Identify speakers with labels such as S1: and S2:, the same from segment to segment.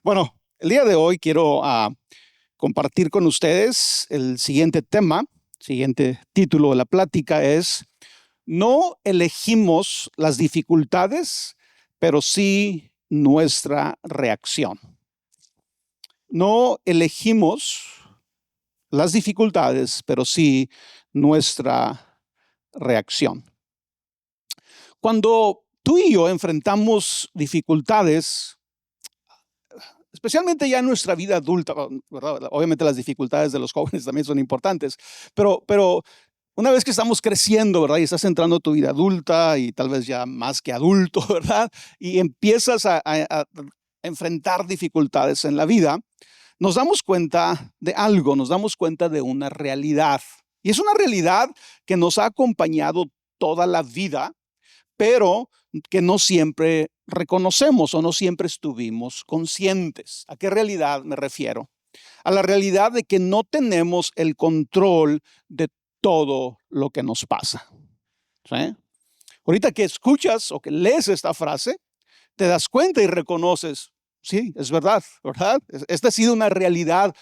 S1: Bueno, el día de hoy quiero compartir con ustedes el siguiente tema, siguiente título de la plática es: no elegimos las dificultades, pero sí nuestra reacción. No elegimos las dificultades, pero sí nuestra reacción. Cuando tú y yo enfrentamos dificultades, especialmente ya en nuestra vida adulta, ¿verdad? Obviamente las dificultades de los jóvenes también son importantes, pero una vez que estamos creciendo, ¿verdad? Y estás entrando a tu vida adulta y tal vez ya más que adulto, ¿verdad? Y empiezas a enfrentar dificultades en la vida, nos damos cuenta de algo, nos damos cuenta de una realidad. Y es una realidad que nos ha acompañado toda la vida, pero que no siempre reconocemos o no siempre estuvimos conscientes. ¿A qué realidad me refiero? A la realidad de que no tenemos el control de todo lo que nos pasa. ¿Sí? Ahorita que escuchas o que lees esta frase, te das cuenta y reconoces, sí, es verdad, ¿verdad? Esta ha sido una realidad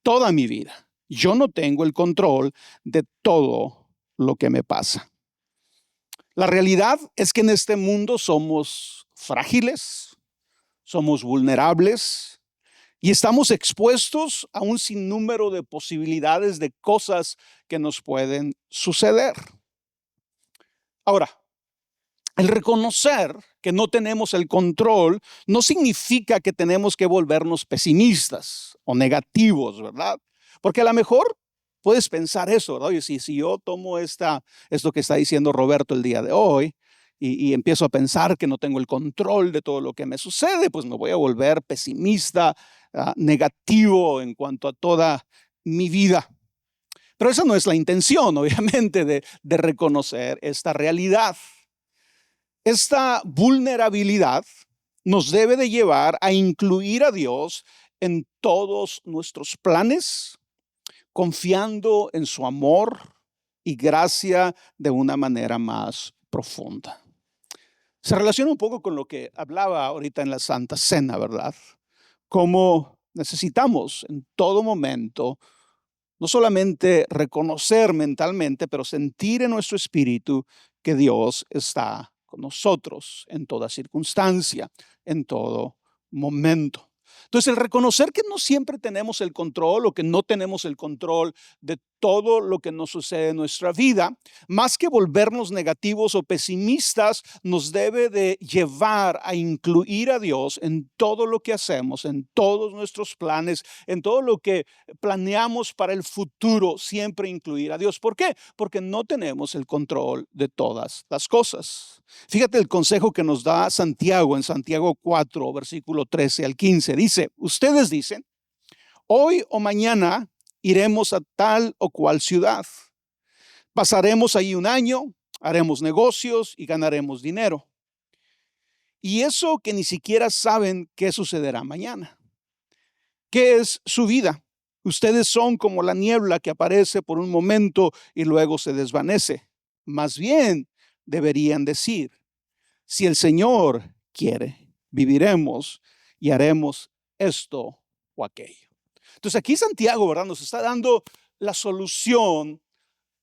S1: toda mi vida. Yo no tengo el control de todo lo que me pasa. La realidad es que en este mundo somos frágiles, somos vulnerables y estamos expuestos a un sinnúmero de posibilidades de cosas que nos pueden suceder. Ahora, el reconocer que no tenemos el control no significa que tenemos que volvernos pesimistas o negativos, ¿verdad? Porque a lo mejor puedes pensar eso, ¿verdad? Oye, si yo tomo esto que está diciendo Roberto el día de hoy y empiezo a pensar que no tengo el control de todo lo que me sucede, pues me voy a volver pesimista, negativo en cuanto a toda mi vida. Pero esa no es la intención, obviamente, de reconocer esta realidad. Esta vulnerabilidad nos debe de llevar a incluir a Dios en todos nuestros planes, confiando en su amor y gracia de una manera más profunda. Se relaciona un poco con lo que hablaba ahorita en la Santa Cena, ¿verdad? Cómo necesitamos en todo momento no solamente reconocer mentalmente, pero sentir en nuestro espíritu que Dios está con nosotros en toda circunstancia, en todo momento. Entonces, el reconocer que no siempre tenemos el control o que no tenemos el control de todo lo que nos sucede en nuestra vida, más que volvernos negativos o pesimistas, nos debe de llevar a incluir a Dios en todo lo que hacemos, en todos nuestros planes, en todo lo que planeamos para el futuro, siempre incluir a Dios. ¿Por qué? Porque no tenemos el control de todas las cosas. Fíjate el consejo que nos da Santiago en Santiago 4, versículo 13 al 15. Dice, ustedes dicen, hoy o mañana iremos a tal o cual ciudad. Pasaremos allí un año, haremos negocios y ganaremos dinero. Y eso que ni siquiera saben qué sucederá mañana. ¿Qué es su vida? Ustedes son como la niebla que aparece por un momento y luego se desvanece. Más bien deberían decir, si el Señor quiere, viviremos y haremos esto o aquello. Entonces aquí Santiago, ¿verdad?, nos está dando la solución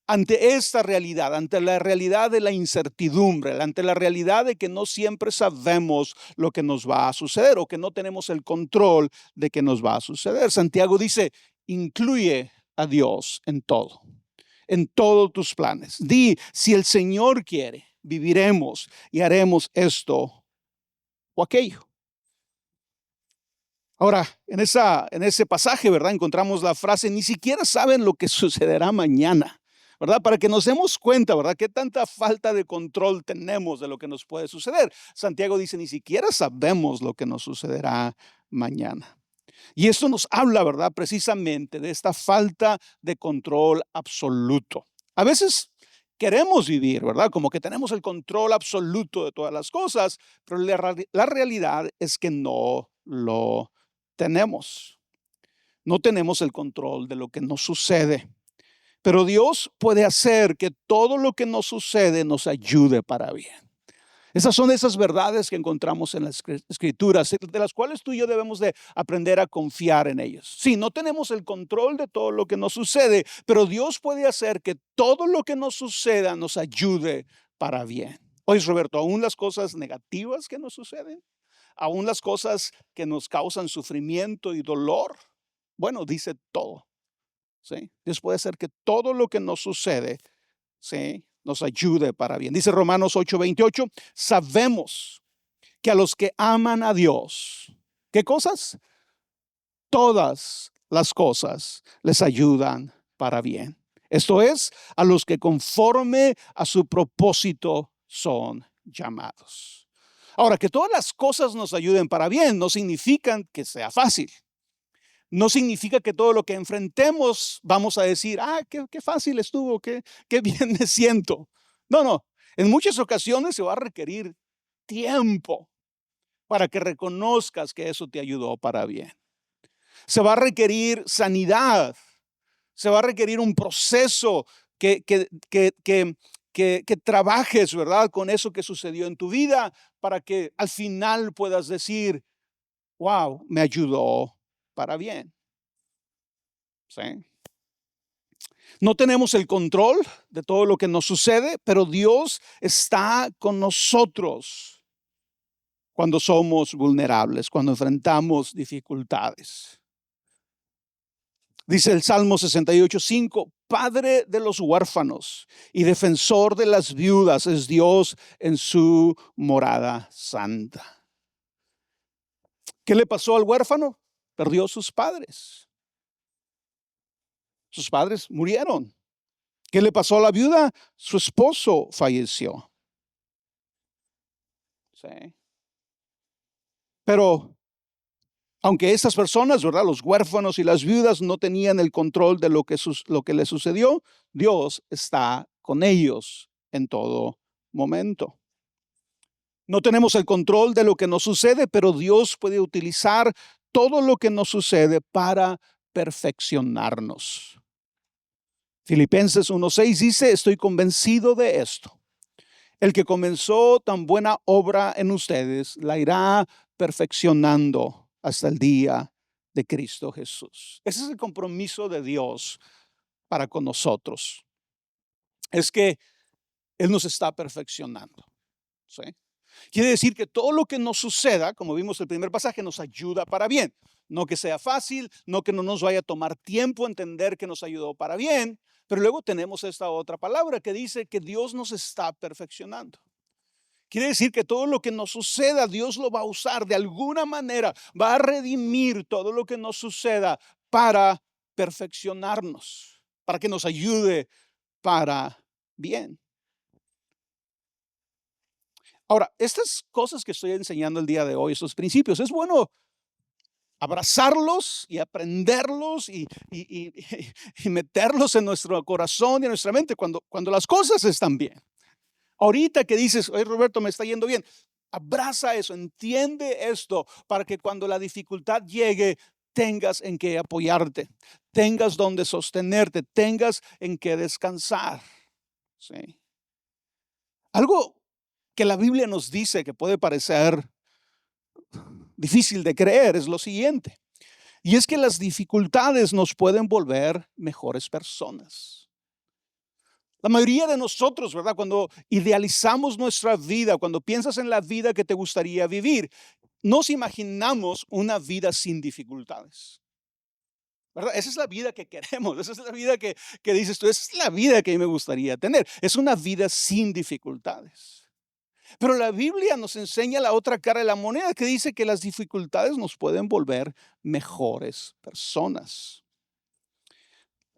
S1: ante esta realidad, ante la realidad de la incertidumbre, ante la realidad de que no siempre sabemos lo que nos va a suceder o que no tenemos el control de que nos va a suceder. Santiago dice, incluye a Dios en todos tus planes. Di, si el Señor quiere, viviremos y haremos esto o aquello. Ahora, en ese pasaje, ¿verdad?, encontramos la frase, ni siquiera saben lo que sucederá mañana, ¿verdad? Para que nos demos cuenta, ¿verdad?, qué tanta falta de control tenemos de lo que nos puede suceder. Santiago dice, ni siquiera sabemos lo que nos sucederá mañana. Y esto nos habla, ¿verdad?, precisamente de esta falta de control absoluto. A veces queremos vivir, ¿verdad?, como que tenemos el control absoluto de todas las cosas, pero la realidad es que no lo tenemos. No tenemos el control de lo que nos sucede. Pero Dios puede hacer que todo lo que nos sucede nos ayude para bien. Esas son esas verdades que encontramos en las escrituras, de las cuales tú y yo debemos de aprender a confiar en ellas. Sí, no tenemos el control de todo lo que nos sucede, pero Dios puede hacer que todo lo que nos suceda nos ayude para bien. Oye, Roberto, aún las cosas negativas que nos suceden, aún las cosas que nos causan sufrimiento y dolor, bueno, dice todo. ¿Sí? Dios puede hacer que todo lo que nos sucede, ¿sí?, nos ayude para bien. Dice Romanos 8:28, sabemos que a los que aman a Dios, ¿qué cosas? Todas las cosas les ayudan para bien. Esto es, a los que conforme a su propósito son llamados. Ahora, que todas las cosas nos ayuden para bien no significan que sea fácil. No significa que todo lo que enfrentemos vamos a decir, qué fácil estuvo, qué bien me siento. No, no. En muchas ocasiones se va a requerir tiempo para que reconozcas que eso te ayudó para bien. Se va a requerir sanidad. Se va a requerir un proceso que trabajes, ¿verdad?, con eso que sucedió en tu vida para que al final puedas decir, wow, me ayudó para bien. ¿Sí? No tenemos el control de todo lo que nos sucede, pero Dios está con nosotros cuando somos vulnerables, cuando enfrentamos dificultades. Dice el Salmo 68:5, Padre de los huérfanos y defensor de las viudas es Dios en su morada santa. ¿Qué le pasó al huérfano? Perdió sus padres. Sus padres murieron. ¿Qué le pasó a la viuda? Su esposo falleció. Sí. Pero aunque estas personas, ¿verdad?, los huérfanos y las viudas no tenían el control de lo que les sucedió, Dios está con ellos en todo momento. No tenemos el control de lo que nos sucede, pero Dios puede utilizar todo lo que nos sucede para perfeccionarnos. Filipenses 1:6 dice, estoy convencido de esto. El que comenzó tan buena obra en ustedes, la irá perfeccionando hasta el día de Cristo Jesús. Ese es el compromiso de Dios para con nosotros. Es que Él nos está perfeccionando. ¿Sí? Quiere decir que todo lo que nos suceda, como vimos en el primer pasaje, nos ayuda para bien. No que sea fácil, no que no nos vaya a tomar tiempo entender que nos ayudó para bien, pero luego tenemos esta otra palabra que dice que Dios nos está perfeccionando. Quiere decir que todo lo que nos suceda, Dios lo va a usar de alguna manera, va a redimir todo lo que nos suceda para perfeccionarnos, para que nos ayude para bien. Ahora, estas cosas que estoy enseñando el día de hoy, estos principios, es bueno abrazarlos y aprenderlos y meterlos en nuestro corazón y en nuestra mente cuando las cosas están bien. Ahorita que dices, oye, Roberto, me está yendo bien, abraza eso, entiende esto para que cuando la dificultad llegue tengas en qué apoyarte, tengas donde sostenerte, tengas en qué descansar. ¿Sí? Algo que la Biblia nos dice que puede parecer difícil de creer es lo siguiente, y es que las dificultades nos pueden volver mejores personas. La mayoría de nosotros, ¿verdad?, cuando idealizamos nuestra vida, cuando piensas en la vida que te gustaría vivir, nos imaginamos una vida sin dificultades. ¿Verdad? Esa es la vida que queremos, esa es la vida que dices tú, esa es la vida que a mí me gustaría tener. Es una vida sin dificultades. Pero la Biblia nos enseña la otra cara de la moneda que dice que las dificultades nos pueden volver mejores personas.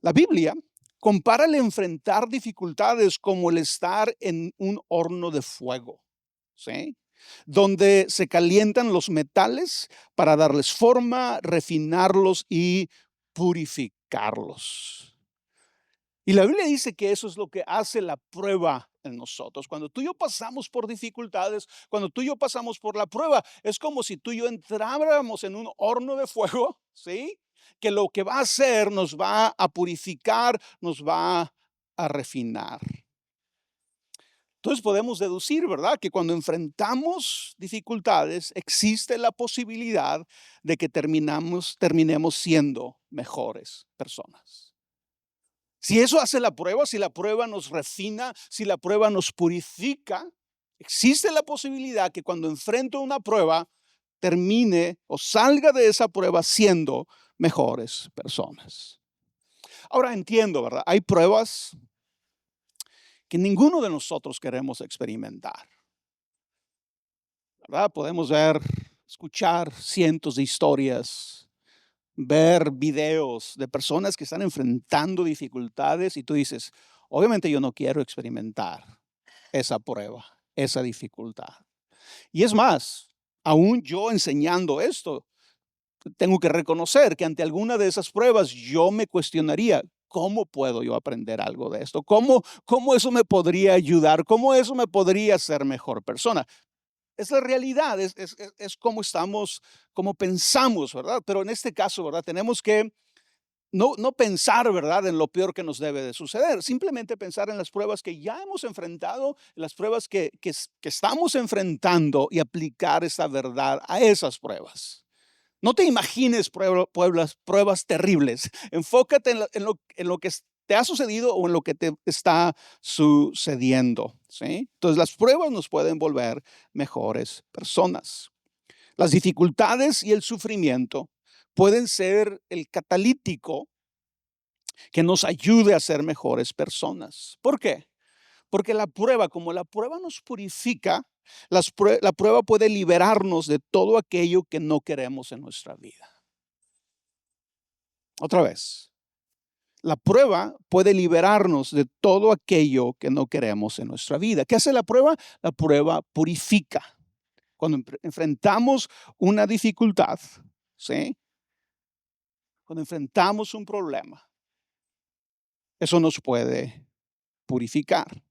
S1: La Biblia compara el enfrentar dificultades como el estar en un horno de fuego, ¿sí?, donde se calientan los metales para darles forma, refinarlos y purificarlos. Y la Biblia dice que eso es lo que hace la prueba en nosotros. Cuando tú y yo pasamos por dificultades, cuando tú y yo pasamos por la prueba, es como si tú y yo entráramos en un horno de fuego, ¿sí?, que lo que va a hacer nos va a purificar, nos va a refinar. Entonces podemos deducir, ¿verdad?, que cuando enfrentamos dificultades, existe la posibilidad de que terminemos siendo mejores personas. Si eso hace la prueba, si la prueba nos refina, si la prueba nos purifica, existe la posibilidad que cuando enfrento una prueba, termine o salga de esa prueba siendo mejores personas. Ahora entiendo, ¿verdad? Hay pruebas que ninguno de nosotros queremos experimentar, ¿verdad? Podemos ver, escuchar cientos de historias, ver videos de personas que están enfrentando dificultades y tú dices, obviamente yo no quiero experimentar esa prueba, esa dificultad. Y es más, aún yo enseñando esto, tengo que reconocer que ante alguna de esas pruebas yo me cuestionaría, ¿cómo puedo yo aprender algo de esto? ¿Cómo eso me podría ayudar? ¿Cómo eso me podría hacer mejor persona? Es la realidad, es como estamos, como pensamos, ¿verdad? Pero en este caso, ¿verdad? Tenemos que no pensar, ¿verdad?, en lo peor que nos debe de suceder. Simplemente pensar en las pruebas que ya hemos enfrentado, en las pruebas que estamos enfrentando y aplicar esa verdad a esas pruebas. No te imagines pruebas terribles. Enfócate en lo que te ha sucedido o en lo que te está sucediendo, ¿sí? Entonces, las pruebas nos pueden volver mejores personas. Las dificultades y el sufrimiento pueden ser el catalítico que nos ayude a ser mejores personas. ¿Por qué? Porque como la prueba nos purifica, la prueba puede liberarnos de todo aquello que no queremos en nuestra vida. Otra vez, la prueba puede liberarnos de todo aquello que no queremos en nuestra vida. ¿Qué hace la prueba? La prueba purifica. Cuando enfrentamos una dificultad, ¿sí? Cuando enfrentamos un problema, eso nos puede purificar.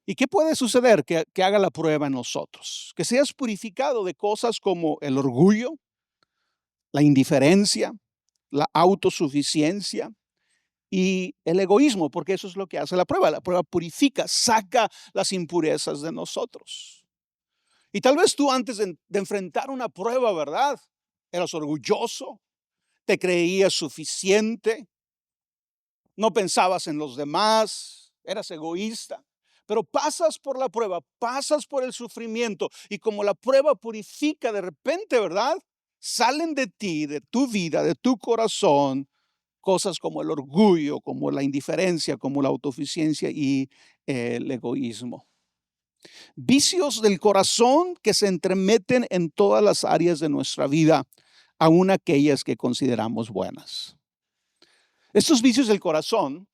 S1: ¿Y qué puede suceder que haga la prueba en nosotros? Que seas purificado de cosas como el orgullo, la indiferencia, la autosuficiencia y el egoísmo, porque eso es lo que hace la prueba. La prueba purifica, saca las impurezas de nosotros. Y tal vez tú antes de enfrentar una prueba, ¿verdad? Eras orgulloso, te creías suficiente, no pensabas en los demás, eras egoísta. Pero pasas por la prueba, pasas por el sufrimiento y como la prueba purifica de repente, ¿verdad? Salen de ti, de tu vida, de tu corazón, cosas como el orgullo, como la indiferencia, como la autosuficiencia y el egoísmo. Vicios del corazón que se entremeten en todas las áreas de nuestra vida, aun aquellas que consideramos buenas. Estos vicios del corazón,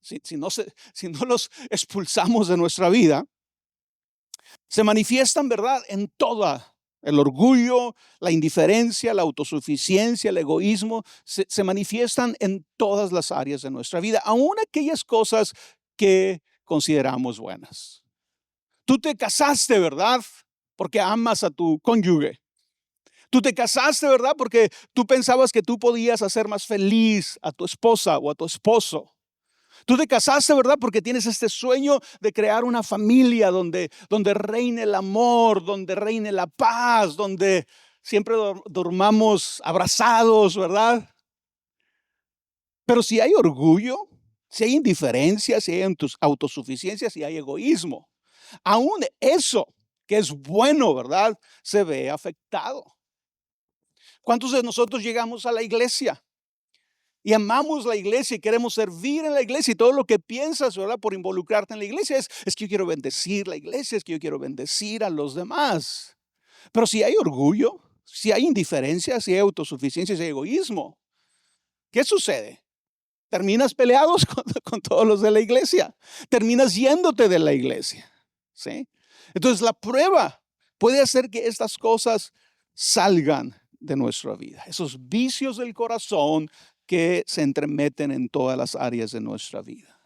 S1: si no los expulsamos de nuestra vida, se manifiestan, ¿verdad?, en toda. El orgullo, la indiferencia, la autosuficiencia, el egoísmo, se manifiestan en todas las áreas de nuestra vida, aun aquellas cosas que consideramos buenas. Tú te casaste, ¿verdad?, porque amas a tu cónyuge. Tú te casaste, ¿verdad?, porque tú pensabas que tú podías hacer más feliz a tu esposa o a tu esposo. Tú te casaste, ¿verdad?, porque tienes este sueño de crear una familia donde reine el amor, donde reine la paz, donde siempre dormamos abrazados, ¿verdad? Pero si hay orgullo, si hay indiferencia, si hay autosuficiencia, si hay egoísmo, aún eso que es bueno, ¿verdad?, se ve afectado. ¿Cuántos de nosotros llegamos a la iglesia y amamos la iglesia y queremos servir en la iglesia y todo lo que piensas, ¿verdad?, por involucrarte en la iglesia es que yo quiero bendecir la iglesia, es que yo quiero bendecir a los demás? Pero si hay orgullo, si hay indiferencia, si hay autosuficiencia, si hay egoísmo, ¿qué sucede? Terminas peleados con todos los de la iglesia, terminas yéndote de la iglesia, ¿sí? Entonces la prueba puede hacer que estas cosas salgan de nuestra vida, esos vicios del corazón que se entremeten en todas las áreas de nuestra vida.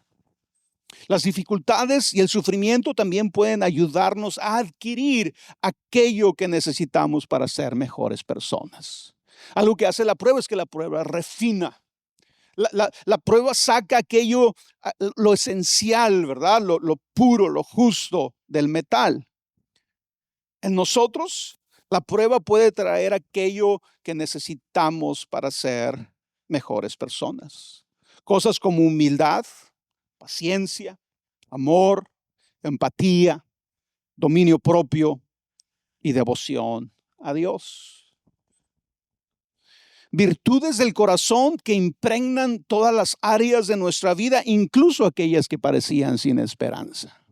S1: Las dificultades y el sufrimiento también pueden ayudarnos a adquirir aquello que necesitamos para ser mejores personas. Algo que hace la prueba es que la prueba refina. La prueba saca aquello, lo esencial, ¿verdad? Lo puro, lo justo del metal. En nosotros, la prueba puede traer aquello que necesitamos para ser mejores personas. Cosas como humildad, paciencia, amor, empatía, dominio propio y devoción a Dios. Virtudes del corazón que impregnan todas las áreas de nuestra vida, incluso aquellas que parecían sin esperanza.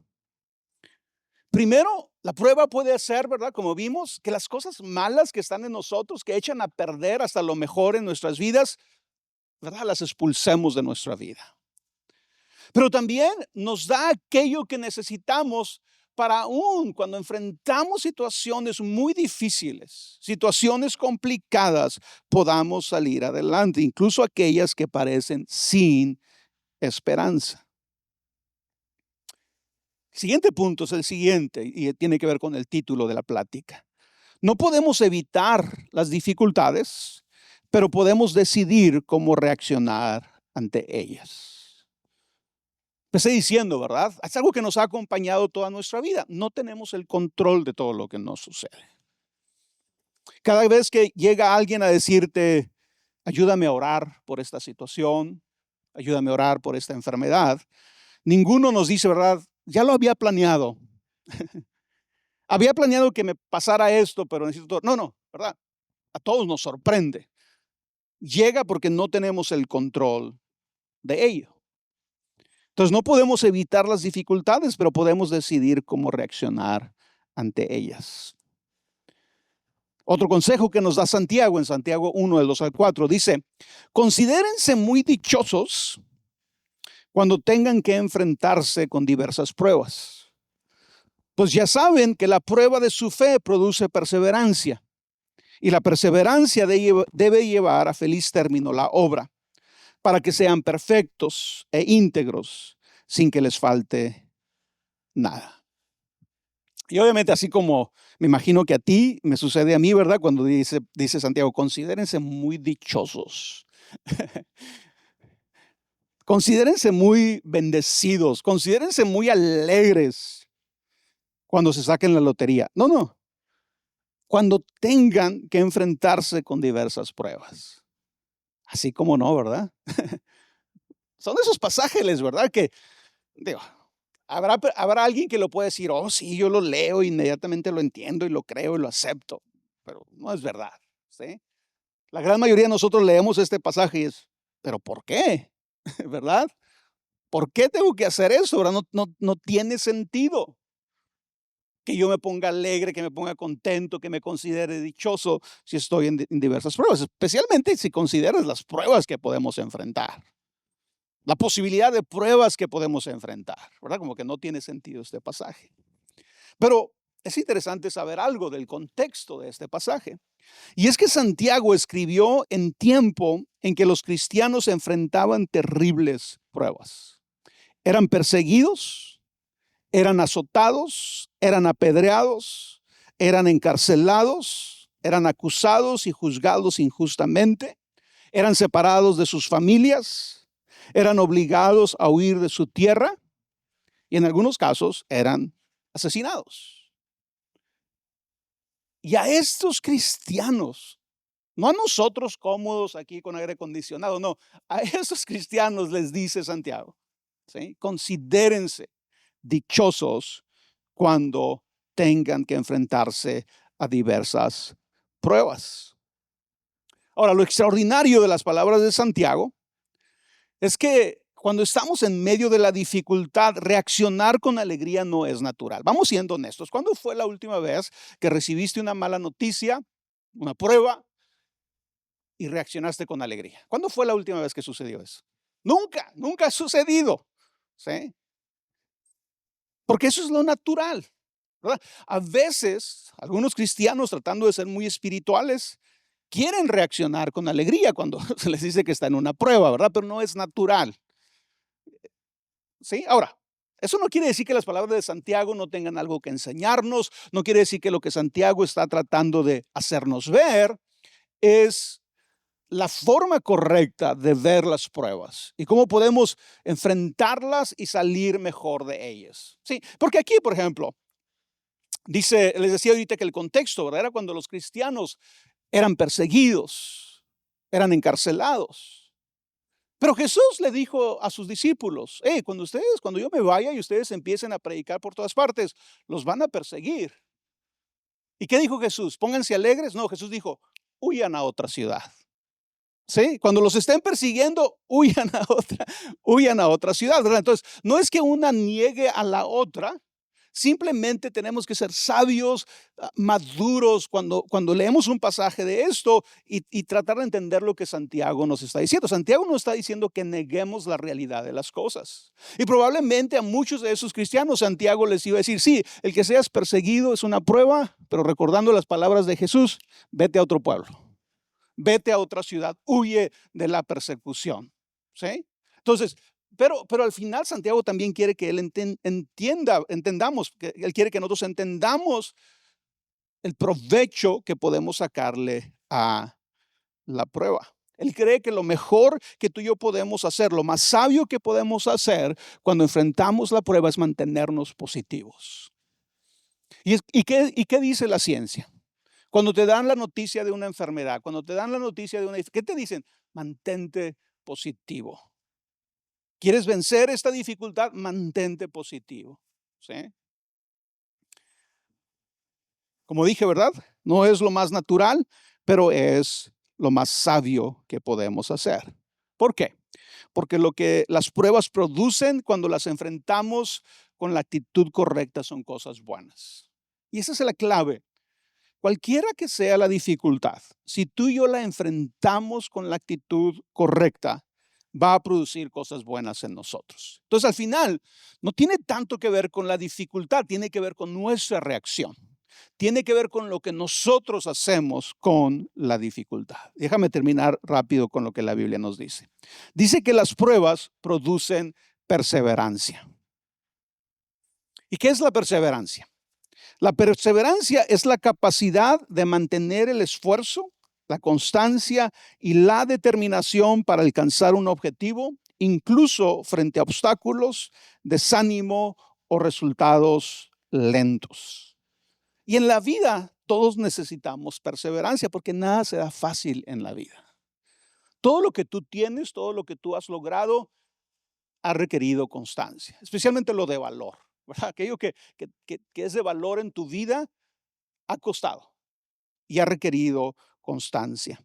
S1: Primero, la prueba puede ser, ¿verdad? Como vimos, que las cosas malas que están en nosotros, que echan a perder hasta lo mejor en nuestras vidas, ¿verdad? Las expulsemos de nuestra vida. Pero también nos da aquello que necesitamos para aún cuando enfrentamos situaciones muy difíciles, situaciones complicadas, podamos salir adelante, incluso aquellas que parecen sin esperanza. El siguiente punto es el siguiente y tiene que ver con el título de la plática. No podemos evitar las dificultades, pero podemos decidir cómo reaccionar ante ellas. Empecé diciendo, ¿verdad? Es algo que nos ha acompañado toda nuestra vida. No tenemos el control de todo lo que nos sucede. Cada vez que llega alguien a decirte, ayúdame a orar por esta situación, ayúdame a orar por esta enfermedad, ninguno nos dice, ¿verdad? Ya lo había planeado. Había planeado que me pasara esto, pero necesito... No, ¿verdad? A todos nos sorprende. Llega porque no tenemos el control de ello. Entonces no podemos evitar las dificultades, pero podemos decidir cómo reaccionar ante ellas. Otro consejo que nos da Santiago en Santiago 1, del 2 al 4, dice, considérense muy dichosos cuando tengan que enfrentarse con diversas pruebas. Pues ya saben que la prueba de su fe produce perseverancia, y la perseverancia debe llevar a feliz término la obra, para que sean perfectos e íntegros, sin que les falte nada. Y obviamente, así como me imagino que a ti, me sucede a mí, ¿verdad? Cuando dice Santiago, considérense muy dichosos. Considérense muy bendecidos, considérense muy alegres cuando se saquen la lotería. No. Cuando tengan que enfrentarse con diversas pruebas. Así como no, ¿verdad? Son esos pasajes, ¿verdad? Que, digo, habrá alguien que lo puede decir, oh, sí, yo lo leo, inmediatamente lo entiendo y lo creo y lo acepto. Pero no es verdad, ¿sí? La gran mayoría de nosotros leemos este pasaje y es, ¿pero por qué? ¿Verdad? ¿Por qué tengo que hacer eso? ¿Verdad? No tiene sentido que yo me ponga alegre, que me ponga contento, que me considere dichoso si estoy en diversas pruebas, especialmente si consideras las pruebas que podemos enfrentar. La posibilidad de pruebas que podemos enfrentar, ¿verdad? Como que no tiene sentido este pasaje. Pero es interesante saber algo del contexto de este pasaje. Y es que Santiago escribió en tiempo en que los cristianos enfrentaban terribles pruebas. Eran perseguidos, eran azotados, eran apedreados, eran encarcelados, eran acusados y juzgados injustamente, eran separados de sus familias, eran obligados a huir de su tierra y en algunos casos eran asesinados. Y a estos cristianos, no a nosotros cómodos aquí con aire acondicionado, no, a estos cristianos les dice Santiago, ¿sí? Considérense dichosos cuando tengan que enfrentarse a diversas pruebas. Ahora, lo extraordinario de las palabras de Santiago es que cuando estamos en medio de la dificultad, reaccionar con alegría no es natural. Vamos siendo honestos. ¿Cuándo fue la última vez que recibiste una mala noticia, una prueba, y reaccionaste con alegría? ¿Cuándo fue la última vez que sucedió eso? Nunca ha sucedido, ¿sí? Porque eso es lo natural, ¿verdad? A veces, algunos cristianos tratando de ser muy espirituales, quieren reaccionar con alegría cuando se les dice que está en una prueba, ¿verdad? Pero no es natural. ¿Sí? Ahora, eso no quiere decir que las palabras de Santiago no tengan algo que enseñarnos, no quiere decir que lo que Santiago está tratando de hacernos ver es la forma correcta de ver las pruebas y cómo podemos enfrentarlas y salir mejor de ellas. Sí, porque aquí, por ejemplo, les decía ahorita que el contexto, ¿verdad? Era cuando los cristianos eran perseguidos, eran encarcelados. Pero Jesús le dijo a sus discípulos, cuando yo me vaya y ustedes empiecen a predicar por todas partes, los van a perseguir. ¿Y qué dijo Jesús? Pónganse alegres. No, Jesús dijo, huyan a otra ciudad. ¿Sí? Cuando los estén persiguiendo, huyan a otra ciudad, ¿verdad? Entonces, no es que una niegue a la otra, simplemente tenemos que ser sabios, maduros cuando leemos un pasaje de esto y tratar de entender lo que Santiago nos está diciendo. Santiago nos está diciendo que neguemos la realidad de las cosas. Y probablemente a muchos de esos cristianos Santiago les iba a decir, sí, el que seas perseguido es una prueba, pero recordando las palabras de Jesús, vete a otro pueblo. Vete a otra ciudad, huye de la persecución. ¿Sí? Entonces, pero al final Santiago también quiere que él entendamos, que él quiere que nosotros entendamos el provecho que podemos sacarle a la prueba. Él cree que lo mejor que tú y yo podemos hacer, lo más sabio que podemos hacer cuando enfrentamos la prueba es mantenernos positivos. ¿Y qué dice la ciencia? Cuando te dan la noticia de una enfermedad, cuando te dan la noticia de una... ¿Qué te dicen? Mantente positivo. ¿Quieres vencer esta dificultad? Mantente positivo. ¿Sí? Como dije, ¿verdad? No es lo más natural, pero es lo más sabio que podemos hacer. ¿Por qué? Porque lo que las pruebas producen cuando las enfrentamos con la actitud correcta son cosas buenas. Y esa es la clave. Cualquiera que sea la dificultad, si tú y yo la enfrentamos con la actitud correcta, va a producir cosas buenas en nosotros. Entonces, al final, no tiene tanto que ver con la dificultad, tiene que ver con nuestra reacción. Tiene que ver con lo que nosotros hacemos con la dificultad. Déjame terminar rápido con lo que la Biblia nos dice. Dice que las pruebas producen perseverancia. ¿Y qué es la perseverancia? La perseverancia es la capacidad de mantener el esfuerzo, la constancia y la determinación para alcanzar un objetivo, incluso frente a obstáculos, desánimo o resultados lentos. Y en la vida todos necesitamos perseverancia porque nada se da fácil en la vida. Todo lo que tú tienes, todo lo que tú has logrado, ha requerido constancia, especialmente lo de valor. ¿Verdad? Aquello que es de valor en tu vida ha costado y ha requerido constancia.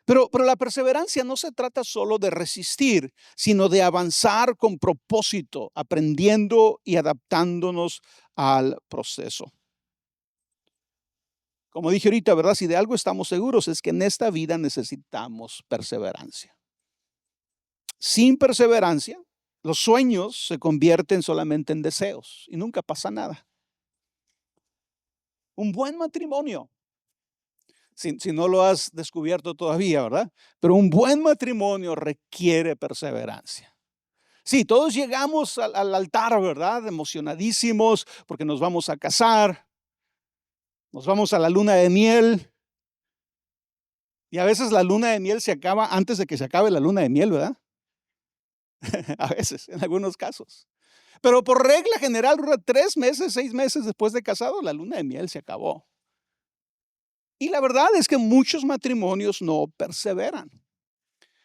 S1: Pero la perseverancia no se trata solo de resistir, sino de avanzar con propósito, aprendiendo y adaptándonos al proceso. Como dije ahorita, ¿verdad? Si de algo estamos seguros es que en esta vida necesitamos perseverancia. Sin perseverancia, los sueños se convierten solamente en deseos y nunca pasa nada. Un buen matrimonio, si no lo has descubierto todavía, ¿verdad? Pero un buen matrimonio requiere perseverancia. Sí, todos llegamos al altar, ¿verdad? Emocionadísimos porque nos vamos a casar, nos vamos a la luna de miel. Y a veces la luna de miel se acaba antes de que se acabe la luna de miel, ¿verdad? A veces, en algunos casos. Pero por regla general, 3 meses, 6 meses después de casado, la luna de miel se acabó. Y la verdad es que muchos matrimonios no perseveran.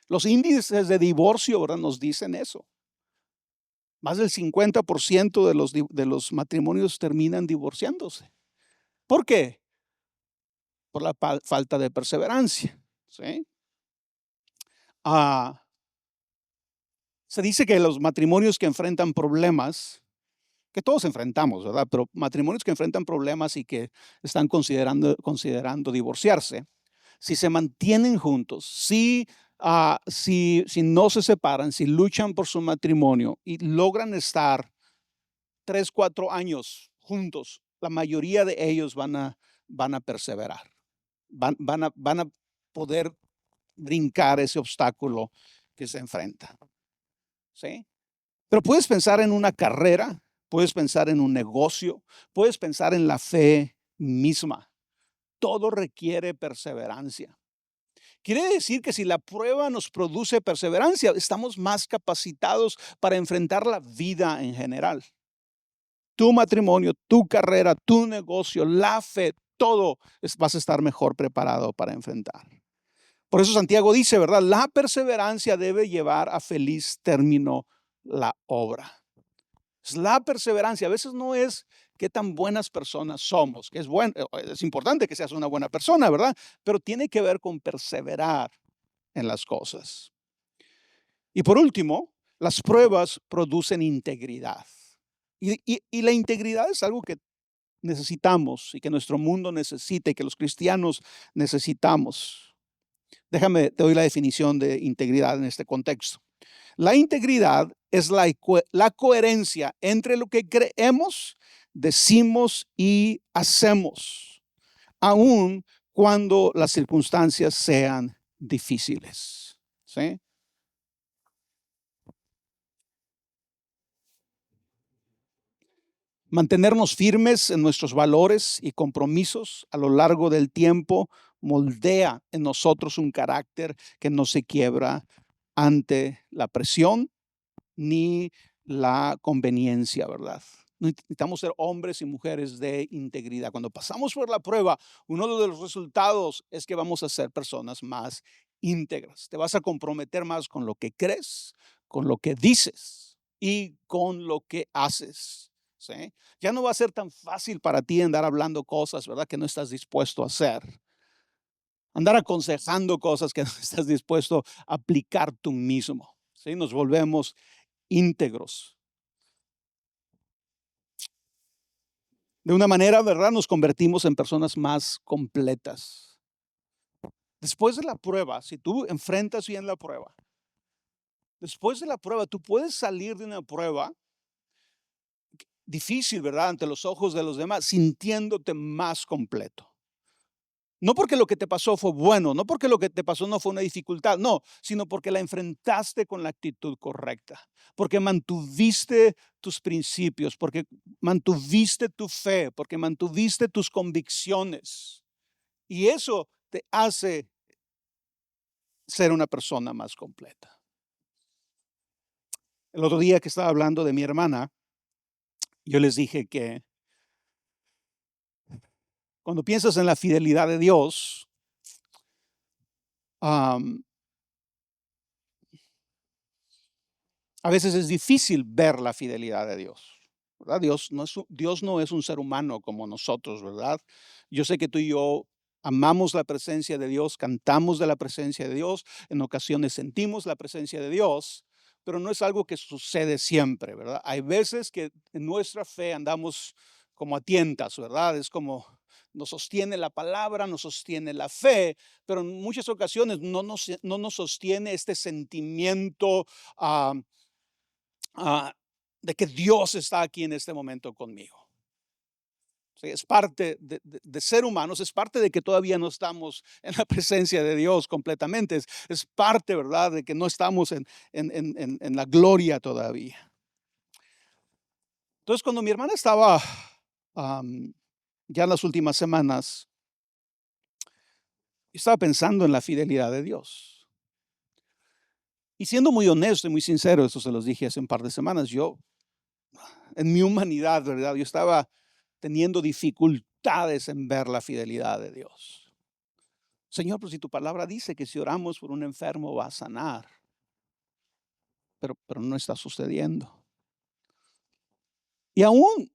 S1: Los índices de divorcio ahora nos dicen eso. Más del 50% de los matrimonios terminan divorciándose. ¿Por qué? Por la falta de perseverancia. ¿Sí? Se dice que los matrimonios que enfrentan problemas, que todos enfrentamos, ¿verdad? Pero matrimonios que enfrentan problemas y que están considerando divorciarse, si se mantienen juntos, si no se separan, si luchan por su matrimonio y logran estar 3, 4 años juntos, la mayoría de ellos van a perseverar. Van a poder brincar ese obstáculo que se enfrenta. ¿Sí? Pero puedes pensar en una carrera, puedes pensar en un negocio, puedes pensar en la fe misma. Todo requiere perseverancia. Quiere decir que si la prueba nos produce perseverancia, estamos más capacitados para enfrentar la vida en general. Tu matrimonio, tu carrera, tu negocio, la fe, todo vas a estar mejor preparado para enfrentar. Por eso Santiago dice, ¿verdad? La perseverancia debe llevar a feliz término la obra. Es la perseverancia. A veces no es qué tan buenas personas somos, que es importante que seas una buena persona, ¿verdad? Pero tiene que ver con perseverar en las cosas. Y por último, las pruebas producen integridad. Y la integridad es algo que necesitamos y que nuestro mundo necesita y que los cristianos necesitamos. Déjame, te doy la definición de integridad en este contexto. La integridad es la coherencia entre lo que creemos, decimos y hacemos, aun cuando las circunstancias sean difíciles. ¿Sí? Mantenernos firmes en nuestros valores y compromisos a lo largo del tiempo moldea en nosotros un carácter que no se quiebra ante la presión ni la conveniencia, ¿verdad? Necesitamos ser hombres y mujeres de integridad. Cuando pasamos por la prueba, uno de los resultados es que vamos a ser personas más íntegras. Te vas a comprometer más con lo que crees, con lo que dices y con lo que haces. ¿Sí? Ya no va a ser tan fácil para ti andar hablando cosas, ¿verdad? Que no estás dispuesto a hacer. Andar aconsejando cosas que no estás dispuesto a aplicar tú mismo. ¿Sí? Nos volvemos íntegros. De una manera, ¿verdad? Nos convertimos en personas más completas. Después de la prueba, si tú enfrentas bien la prueba, después de la prueba, tú puedes salir de una prueba difícil, ¿verdad? Ante los ojos de los demás, sintiéndote más completo. No porque lo que te pasó fue bueno, no porque lo que te pasó no fue una dificultad, no, sino porque la enfrentaste con la actitud correcta, porque mantuviste tus principios, porque mantuviste tu fe, porque mantuviste tus convicciones. Y eso te hace ser una persona más completa. El otro día que estaba hablando de mi hermana, yo les dije que cuando piensas en la fidelidad de Dios, am, a veces es difícil ver la fidelidad de Dios, ¿verdad? Dios no es un ser humano como nosotros, ¿verdad? Yo sé que tú y yo amamos la presencia de Dios, cantamos de la presencia de Dios, en ocasiones sentimos la presencia de Dios, pero no es algo que sucede siempre, ¿verdad? Hay veces que en nuestra fe andamos como a tientas, ¿verdad? Es como nos sostiene la palabra, nos sostiene la fe, pero en muchas ocasiones no nos sostiene este sentimiento ah, ah, de que Dios está aquí en este momento conmigo. Sí, es parte de ser humanos, es parte de que todavía no estamos en la presencia de Dios completamente, es parte, ¿verdad?, de que no estamos en la gloria todavía. Entonces, cuando mi hermana estaba ya en las últimas semanas, estaba pensando en la fidelidad de Dios. Y siendo muy honesto y muy sincero, eso se los dije hace un par de semanas, yo en mi humanidad, ¿verdad? Yo estaba teniendo dificultades en ver la fidelidad de Dios. Señor, pues si tu palabra dice que si oramos por un enfermo va a sanar, pero no está sucediendo. Y aún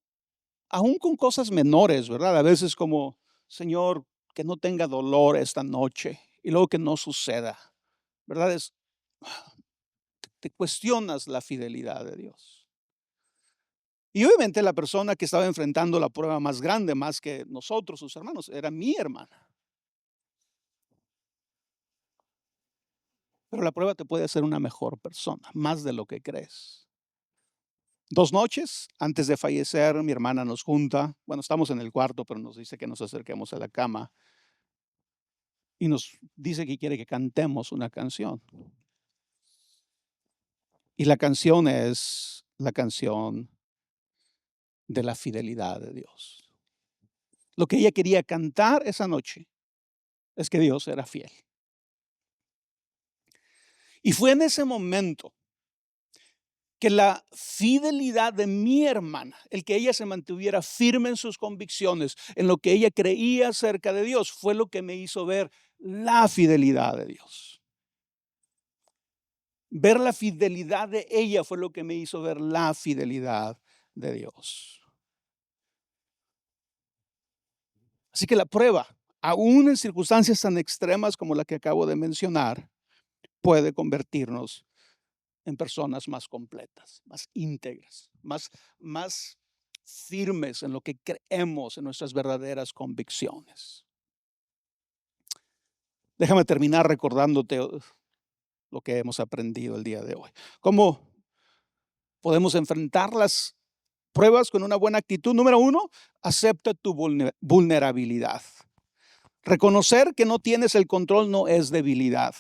S1: con cosas menores, ¿verdad? A veces como, Señor, que no tenga dolor esta noche y luego que no suceda, ¿verdad? Te cuestionas la fidelidad de Dios. Y obviamente la persona que estaba enfrentando la prueba más grande, más que nosotros, sus hermanos, era mi hermana. Pero la prueba te puede hacer una mejor persona, más de lo que crees. 2 noches antes de fallecer, mi hermana nos junta, bueno, estamos en el cuarto, pero nos dice que nos acerquemos a la cama y nos dice que quiere que cantemos una canción. Y la canción es la canción de la fidelidad de Dios. Lo que ella quería cantar esa noche es que Dios era fiel. Y fue en ese momento que la fidelidad de mi hermana, el que ella se mantuviera firme en sus convicciones, en lo que ella creía acerca de Dios, fue lo que me hizo ver la fidelidad de Dios. Ver la fidelidad de ella fue lo que me hizo ver la fidelidad de Dios. Así que la prueba, aún en circunstancias tan extremas como la que acabo de mencionar, puede convertirnos en personas más completas, más íntegras, más firmes en lo que creemos, en nuestras verdaderas convicciones. Déjame terminar recordándote lo que hemos aprendido el día de hoy. ¿Cómo podemos enfrentar las pruebas con una buena actitud? Número 1, acepta tu vulnerabilidad. Reconocer que no tienes el control no es debilidad.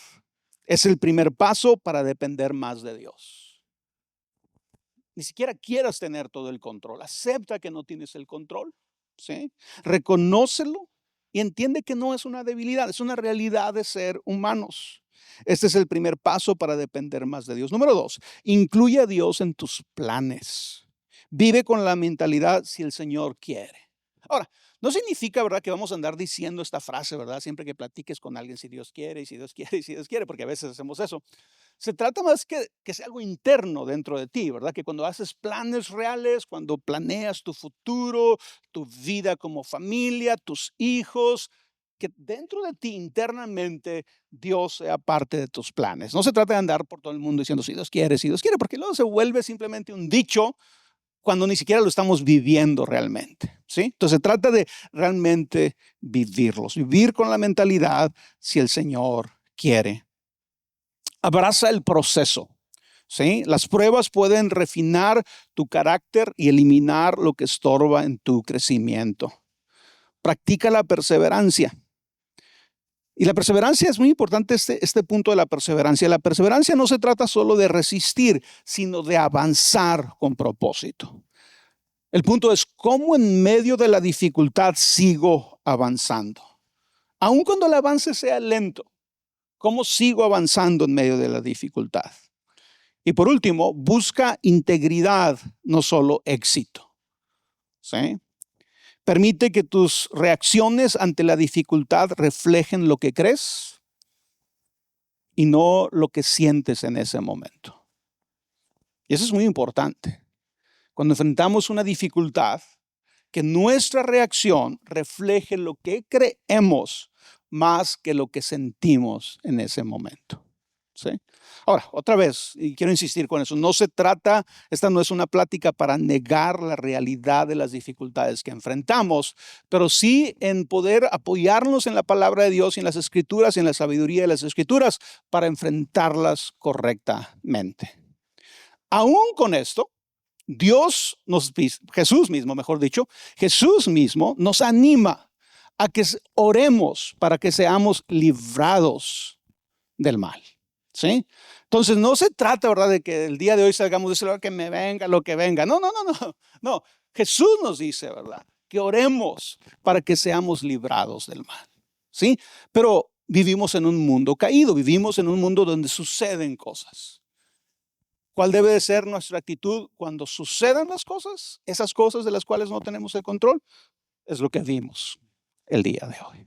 S1: Es el primer paso para depender más de Dios. Ni siquiera quieras tener todo el control. Acepta que no tienes el control, ¿sí? Reconócelo y entiende que no es una debilidad, es una realidad de ser humanos. Este es el primer paso para depender más de Dios. Número 2, incluye a Dios en tus planes. Vive con la mentalidad si el Señor quiere. Ahora, no significa, ¿verdad?, que vamos a andar diciendo esta frase, ¿verdad? Siempre que platiques con alguien, si Dios quiere, y si Dios quiere, y si Dios quiere, porque a veces hacemos eso. Se trata más que sea algo interno dentro de ti, ¿verdad? Que cuando haces planes reales, cuando planeas tu futuro, tu vida como familia, tus hijos, que dentro de ti internamente Dios sea parte de tus planes. No se trata de andar por todo el mundo diciendo si Dios quiere, porque luego se vuelve simplemente un dicho cuando ni siquiera lo estamos viviendo realmente, ¿sí? Entonces se trata de realmente vivirlos, vivir con la mentalidad si el Señor quiere. Abraza el proceso, ¿sí? Las pruebas pueden refinar tu carácter y eliminar lo que estorba en tu crecimiento. Practica la perseverancia. Y la perseverancia es muy importante, este punto de la perseverancia. La perseverancia no se trata solo de resistir, sino de avanzar con propósito. El punto es cómo en medio de la dificultad sigo avanzando. Aun cuando el avance sea lento, ¿cómo sigo avanzando en medio de la dificultad? Y por último, busca integridad, no solo éxito, ¿sí? Permite que tus reacciones ante la dificultad reflejen lo que crees y no lo que sientes en ese momento. Y eso es muy importante. Cuando enfrentamos una dificultad, que nuestra reacción refleje lo que creemos más que lo que sentimos en ese momento, ¿sí? Ahora, otra vez, y quiero insistir con eso, esta no es una plática para negar la realidad de las dificultades que enfrentamos, pero sí en poder apoyarnos en la palabra de Dios y en las Escrituras y en la sabiduría de las Escrituras para enfrentarlas correctamente. Aún con esto, Jesús mismo nos anima a que oremos para que seamos librados del mal, ¿sí? Entonces no se trata, ¿verdad?, de que el día de hoy salgamos de ese lugar que me venga lo que venga. No. Jesús nos dice, ¿verdad?, que oremos para que seamos librados del mal, ¿sí? Pero vivimos en un mundo caído, vivimos en un mundo donde suceden cosas. ¿Cuál debe de ser nuestra actitud cuando sucedan las cosas? Esas cosas de las cuales no tenemos el control, es lo que vimos el día de hoy.